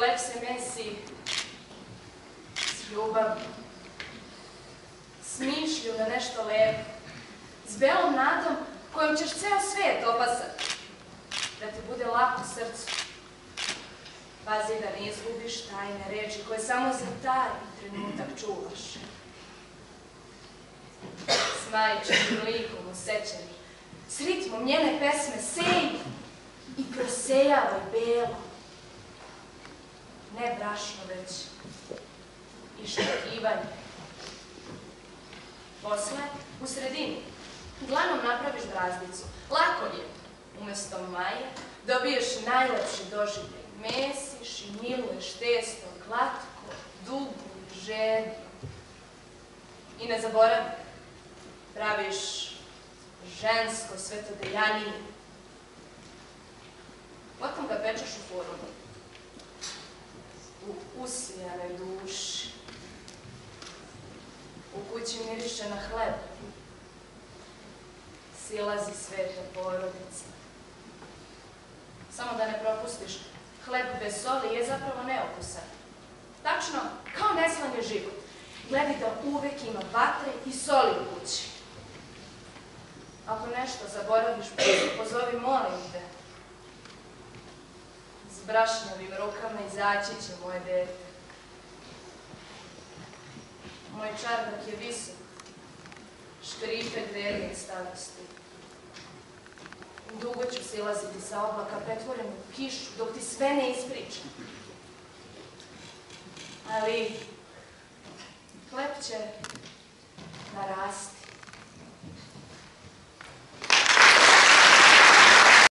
Hleb se mesi s ljubavlju, s mišlju na nešto lepo, s belom nadom kojom ćeš ceo svijet opasati, da ti bude lako srcu. Pazi da ne izgubiš tajne reči koje samo za taj trenutak čuvaš. S majčinim likom u sećanju, s ritmom njene pesme sej i prosejavaj belo. Ne brašno, već iščekivanje. Posle, u sredini, dlanom napraviš brazdicu. Lako je. Umesto maje dobiješ najlepši doživljaj. Mesiš i miluješ testo glatko, dugo i žedno. I ne zaboravi, praviš žensko svetodejanije. Potom ga pečeš u formu, u usijanoj duši. U kući miriše na hleb, silazi sveta porodica. Samo da ne propustiš, hleb bez soli je zapravo neukusan. Tačno, kao neslan je život. Gledaj da uvek ima vatre i soli u kući. Ako nešto zaboraviš, pozovi, molim te. S brašnjavim rukama izaći će moje dete. Moj čardak je visok, škripe dveri starosti. Dugo ću silaziti sa oblaka pretvorenu u kišu, dok ti sve ne ispričam. Ali hleb će narasti.